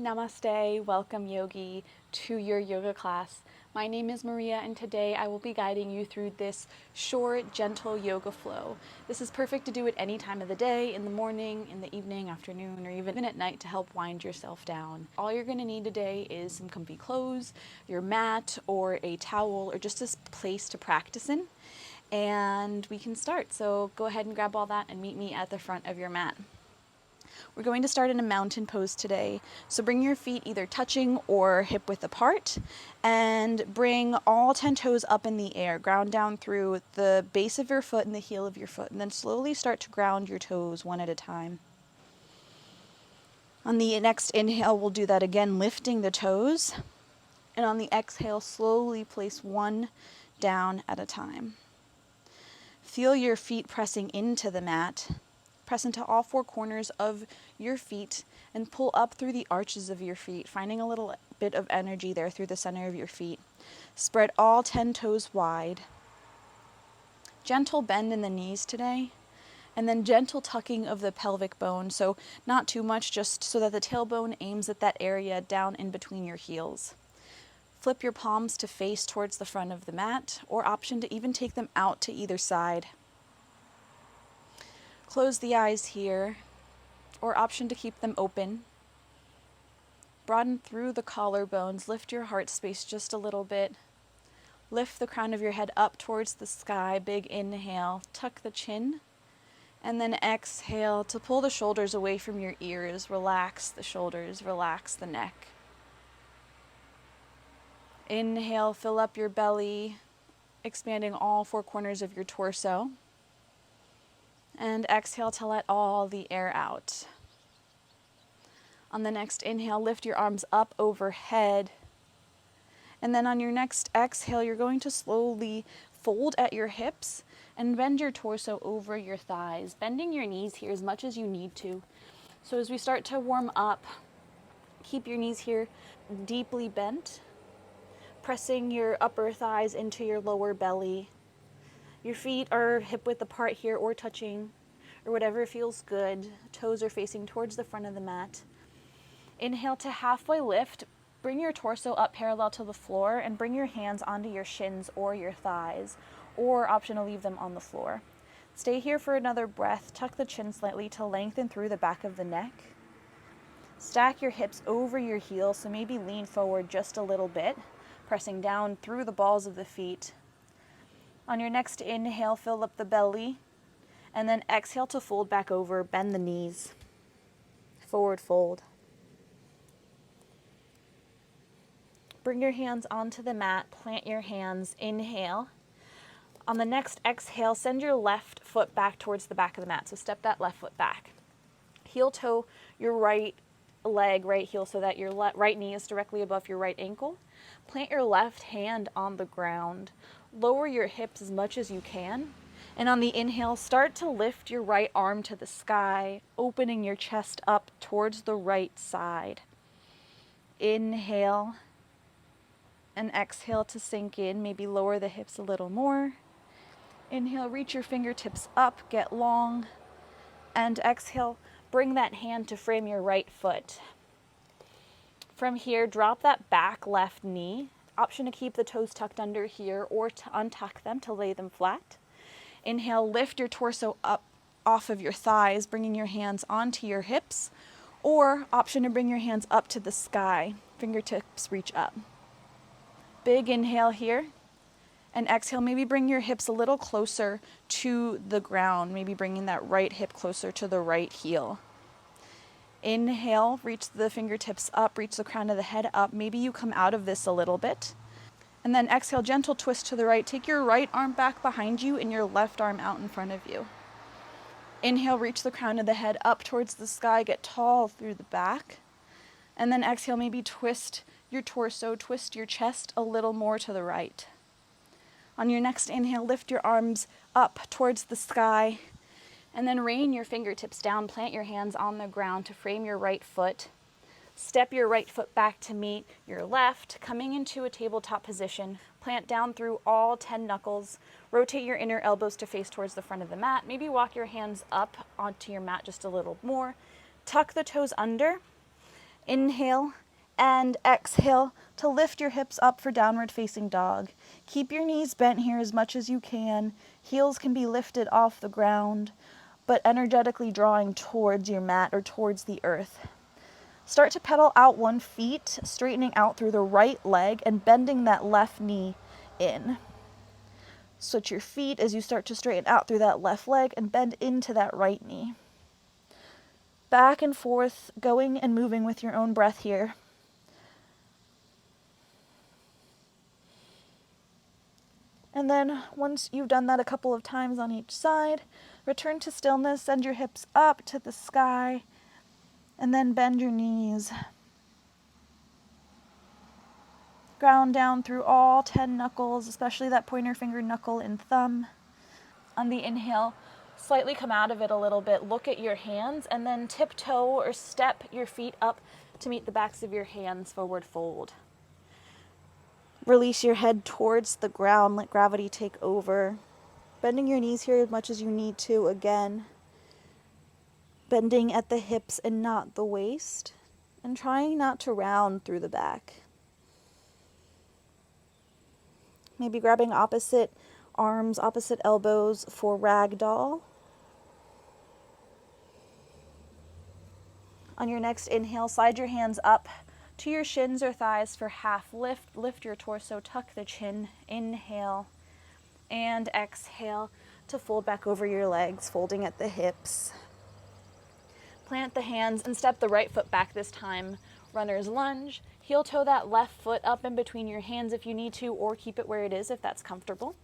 Namaste, welcome yogi to your yoga class. My name is MARIAAA and today I will be guiding you through this short, gentle yoga flow. This is perfect to do at any time of the day, in the morning, in the evening, afternoon, or even at night to help wind yourself down. All you're going to need today is some comfy clothes, your mat, or a towel, or just a place to practice in, and we can start. So go ahead and grab all that and meet me at the front of your mat. We're going to start in a mountain pose today. So bring your feet either touching or hip width apart and bring all 10 toes up in the air. Ground down through the base of your foot and the heel of your foot, and then slowly start to ground your toes one at a time. On the next inhale, we'll do that again, lifting the toes. And on the exhale, slowly place one down at a time. Feel your feet pressing into the mat. Press into all four corners of your feet and pull up through the arches of your feet, finding a little bit of energy there through the center of your feet. Spread all 10 toes wide. Gentle bend in the knees today, and then gentle tucking of the pelvic bone. So not too much, just so that the tailbone aims at that area down in between your heels. Flip your palms to face towards the front of the mat, or option to even take them out to either side. Close the eyes here, or option to keep them open. Broaden through the collarbones, lift your heart space just a little bit. Lift the crown of your head up towards the sky, big inhale, tuck the chin, and then exhale to pull the shoulders away from your ears. Relax the shoulders, relax the neck. Inhale, fill up your belly, expanding all four corners of your torso. And exhale to let all the air out. On the next inhale, lift your arms up overhead. And then on your next exhale, you're going to slowly fold at your hips and bend your torso over your thighs, bending your knees here as much as you need to. So as we start to warm up, keep your knees here deeply bent, pressing your upper thighs into your lower belly. Your feet are hip width apart here or touching, or whatever feels good. Toes are facing towards the front of the mat. Inhale to halfway lift. Bring your torso up parallel to the floor and bring your hands onto your shins or your thighs, or option to leave them on the floor. Stay here for another breath. Tuck the chin slightly to lengthen through the back of the neck. Stack your hips over your heels, so maybe lean forward just a little bit, pressing down through the balls of the feet. On your next inhale, fill up the belly, and then exhale to fold back over, bend the knees, forward fold. Bring your hands onto the mat, plant your hands, inhale. On the next exhale, send your left foot back towards the back of the mat, so step that left foot back. Heel toe your right leg, right heel, so that your right knee is directly above your right ankle. Plant your left hand on the ground. Lower your hips as much as you can. And on the inhale, start to lift your right arm to the sky, opening your chest up towards the right side. Inhale and exhale to sink in. Maybe lower the hips a little more. Inhale, reach your fingertips up, get long. And exhale, bring that hand to frame your right foot. From here, drop that back left knee. Option to keep the toes tucked under here or to untuck them to lay them flat. Inhale, lift your torso up off of your thighs, bringing your hands onto your hips, or option to bring your hands up to the sky, fingertips reach up. Big inhale here, and exhale, maybe bring your hips a little closer to the ground, maybe bringing that right hip closer to the right heel. Inhale, reach the fingertips up, reach the crown of the head up. Maybe you come out of this a little bit. And then exhale, gentle twist to the right. Take your right arm back behind you and your left arm out in front of you. Inhale, reach the crown of the head up towards the sky, get tall through the back. And then exhale, maybe twist your torso, twist your chest a little more to the right. On your next inhale, lift your arms up towards the sky. And then rain your fingertips down, plant your hands on the ground to frame your right foot. Step your right foot back to meet your left, coming into a tabletop position. Plant down through all 10 knuckles. Rotate your inner elbows to face towards the front of the mat. Maybe walk your hands up onto your mat just a little more. Tuck the toes under Inhale and exhale to lift your hips up for downward facing dog. Keep your knees bent here as much as you can. Heels can be lifted off the ground, but energetically drawing towards your mat or towards the earth. Start to pedal out one foot, straightening out through the right leg and bending that left knee in. Switch your feet as you start to straighten out through that left leg and bend into that right knee. Back and forth, going and moving with your own breath here. And then once you've done that a couple of times on each side, return to stillness, send your hips up to the sky, and then bend your knees. Ground down through all 10 knuckles, especially that pointer finger, knuckle, and thumb. On the inhale, slightly come out of it a little bit, look at your hands, and then tiptoe or step your feet up to meet the backs of your hands, forward fold. Release your head towards the ground, let gravity take over. Bending your knees here as much as you need to, again. Bending at the hips and not the waist, and trying not to round through the back. Maybe grabbing opposite arms, opposite elbows for ragdoll. On your next inhale, slide your hands up to your shins or thighs for half lift. Lift your torso, tuck the chin. Inhale and exhale to fold back over your legs, folding at the hips. Plant the hands and step the right foot back this time. Runner's lunge. Heel toe that left foot up in between your hands if you need to, or keep it where it is if that's comfortable.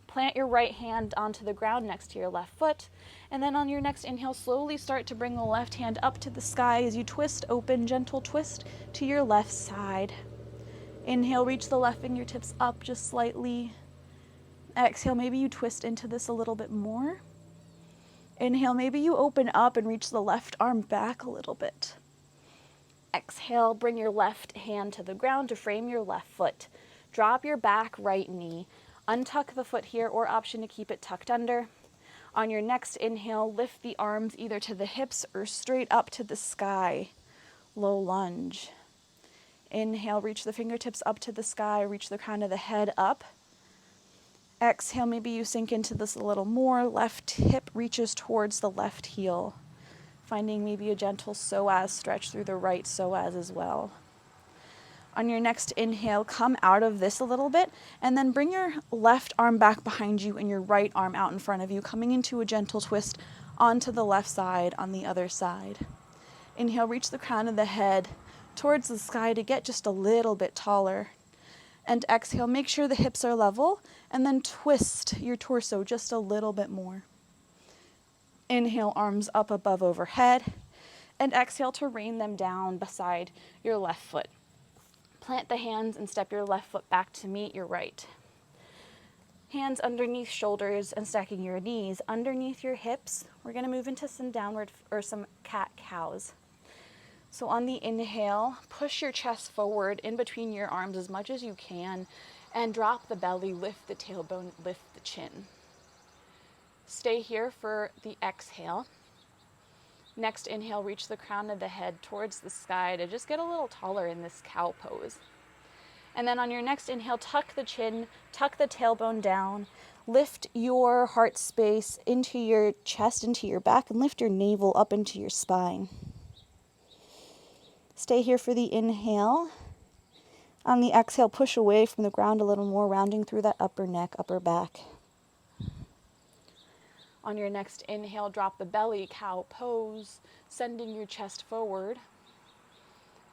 Plant your right hand onto the ground next to your left foot, and then on your next inhale, slowly start to bring the left hand up to the sky as you twist open, gentle twist to your left side. Inhale, reach the left fingertips up just slightly. Exhale, maybe you twist into this a little bit more. Inhale, maybe you open up and reach the left arm back a little bit. Exhale, bring your left hand to the ground to frame your left foot. Drop your back right knee. Untuck the foot here, or option to keep it tucked under. On your next inhale, lift the arms either to the hips or straight up to the sky. Low lunge. Inhale, reach the fingertips up to the sky, reach the crown of the head up. Exhale, maybe you sink into this a little more. Left hip reaches towards the left heel. Finding maybe a gentle psoas stretch through the right psoas as well. On your next inhale, come out of this a little bit, and then bring your left arm back behind you and your right arm out in front of you, coming into a gentle twist onto the left side on the other side. Inhale, reach the crown of the head towards the sky to get just a little bit taller. And exhale, make sure the hips are level, and then twist your torso just a little bit more. Inhale, arms up above overhead, and exhale to rain them down beside your left foot. Plant the hands and step your left foot back to meet your right. Hands underneath shoulders and stacking your knees underneath your hips. We're going to move into some downward or some cat-cows. So on the inhale, push your chest forward in between your arms as much as you can and drop the belly, lift the tailbone, lift the chin. Stay here for the exhale. Next inhale, reach the crown of the head towards the sky to just get a little taller in this cow pose. And then on your next inhale, tuck the chin, tuck the tailbone down, lift your heart space into your chest, into your back, and lift your navel up into your spine. Stay here for the inhale. On the exhale, push away from the ground a little more, rounding through that upper neck, upper back. On your next inhale, drop the belly, cow pose, sending your chest forward.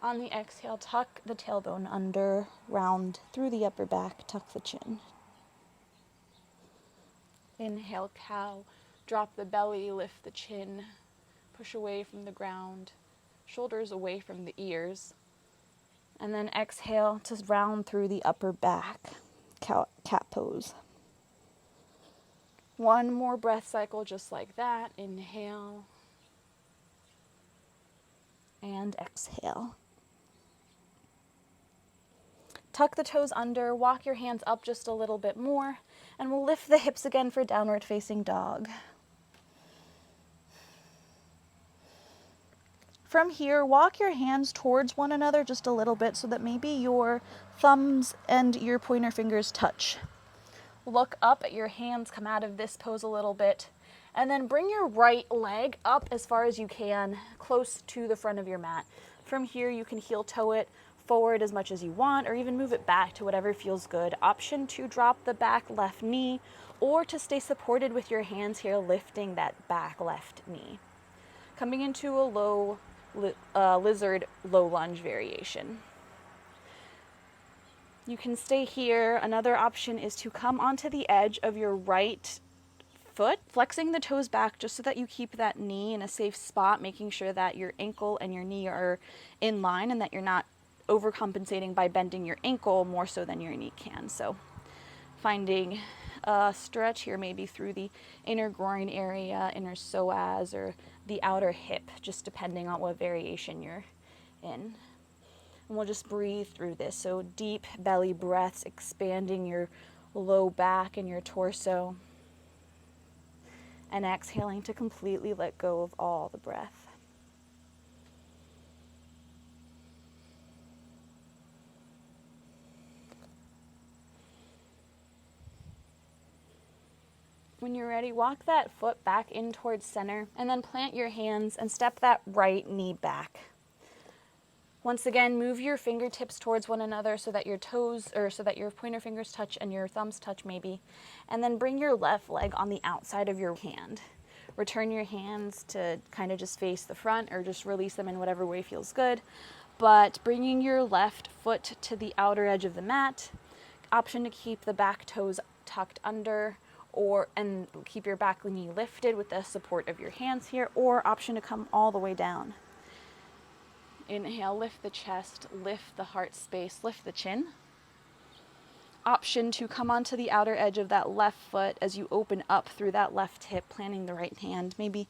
On the exhale, tuck the tailbone under, round through the upper back, tuck the chin. Inhale, cow, drop the belly, lift the chin, push away from the ground, shoulders away from the ears. And then exhale to round through the upper back, cat pose. One more breath cycle just like that. Inhale and exhale. Tuck the toes under, walk your hands up just a little bit more, and we'll lift the hips again for downward facing dog. From here, walk your hands towards one another just a little bit so that maybe your thumbs and your pointer fingers touch. Look up at your hands, come out of this pose a little bit, and then bring your right leg up as far as you can, close to the front of your mat. From here, you can heel toe it forward as much as you want, or even move it back to whatever feels good. Option to drop the back left knee, or to stay supported with your hands here, lifting that back left knee. Coming into a lizard low lunge variation. You can stay here. Another option is to come onto the edge of your right foot, flexing the toes back just so that you keep that knee in a safe spot, making sure that your ankle and your knee are in line and that you're not overcompensating by bending your ankle more so than your knee can. So finding a stretch here, maybe through the inner groin area, inner psoas, or the outer hip, just depending on what variation you're in. And we'll just breathe through this. So deep belly breaths, expanding your low back and your torso. And exhaling to completely let go of all the breath. When you're ready, walk that foot back in towards center and then plant your hands and step that right knee back. Once again, move your fingertips towards one another so that your toes, or so that your pointer fingers touch and your thumbs touch maybe. And then bring your left leg on the outside of your hand. Return your hands to kind of just face the front, or just release them in whatever way feels good. But bringing your left foot to the outer edge of the mat. Option to keep the back toes tucked under, and keep your back knee lifted with the support of your hands here, or option to come all the way down. Inhale, lift the chest, lift the heart space, lift the chin. Option to come onto the outer edge of that left foot as you open up through that left hip, planting the right hand, maybe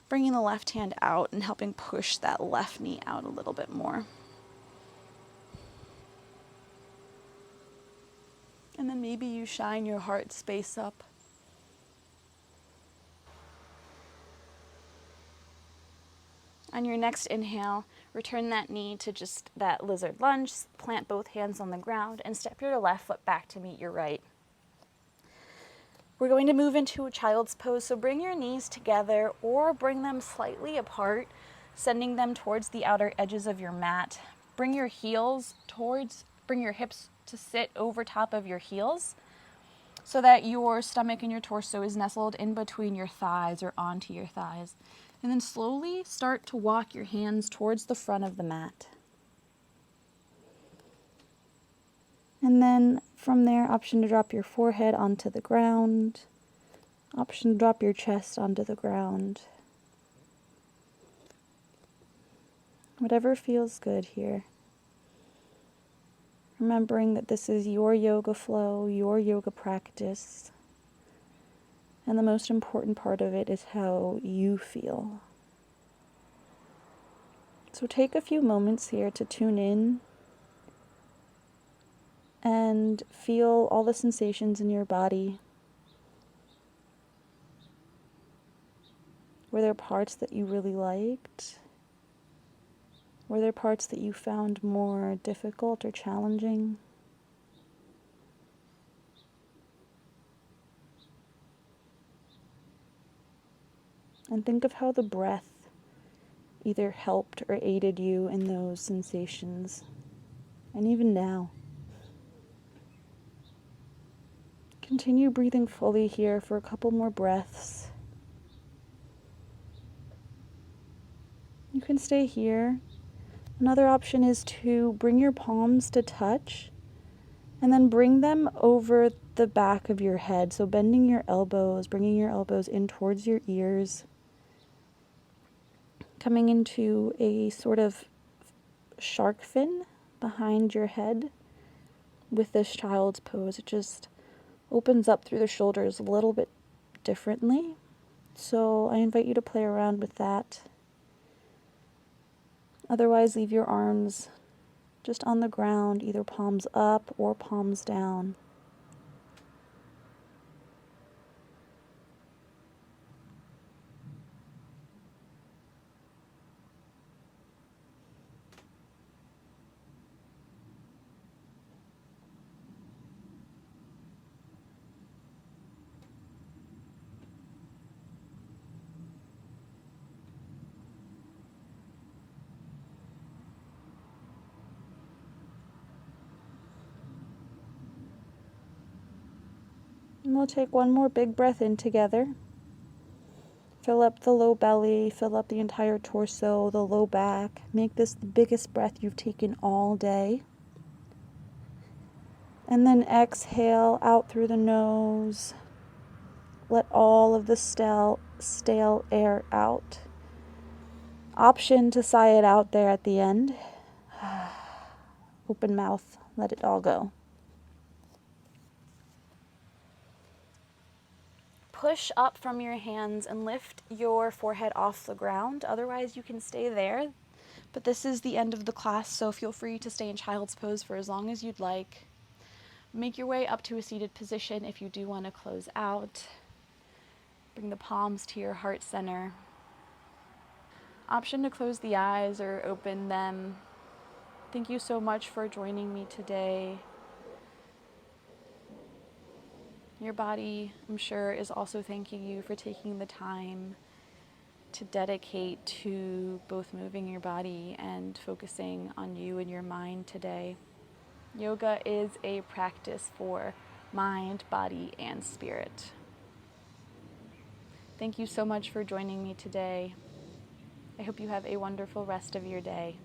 bringing the left hand out and helping push that left knee out a little bit more. And then maybe you shine your heart space up. On your next inhale, return that knee to just that lizard lunge, plant both hands on the ground, and step your left foot back to meet your right. We're going to move into a child's pose, so bring your knees together or bring them slightly apart, sending them towards the outer edges of your mat. Bring your hips to sit over top of your heels so that your stomach and your torso is nestled in between your thighs or onto your thighs. And then slowly start to walk your hands towards the front of the mat. And then from there, option to drop your forehead onto the ground. Option to drop your chest onto the ground. Whatever feels good here. Remembering that this is your yoga flow, your yoga practice. And the most important part of it is how you feel. So take a few moments here to tune in and feel all the sensations in your body. Were there parts that you really liked? Were there parts that you found more difficult or challenging? And think of how the breath either helped or aided you in those sensations. And even now. Continue breathing fully here for a couple more breaths. You can stay here. Another option is to bring your palms to touch and then bring them over the back of your head. So bending your elbows, bringing your elbows in towards your ears. Coming into a sort of shark fin behind your head with this child's pose. It just opens up through the shoulders a little bit differently. So I invite you to play around with that. Otherwise, leave your arms just on the ground, either palms up or palms down. And we'll take one more big breath in together. Fill up the low belly, fill up the entire torso, the low back. Make this the biggest breath you've taken all day. And then exhale out through the nose. Let all of the stale air out. Option to sigh it out there at the end. Open mouth, let it all go. Push up from your hands and lift your forehead off the ground. Otherwise, you can stay there. But this is the end of the class, so feel free to stay in child's pose for as long as you'd like. Make your way up to a seated position if you do want to close out. Bring the palms to your heart center. Option to close the eyes or open them. Thank you so much for joining me today. Your body, I'm sure, is also thanking you for taking the time to dedicate to both moving your body and focusing on you and your mind today. Yoga is a practice for mind, body, and spirit. Thank you so much for joining me today. I hope you have a wonderful rest of your day.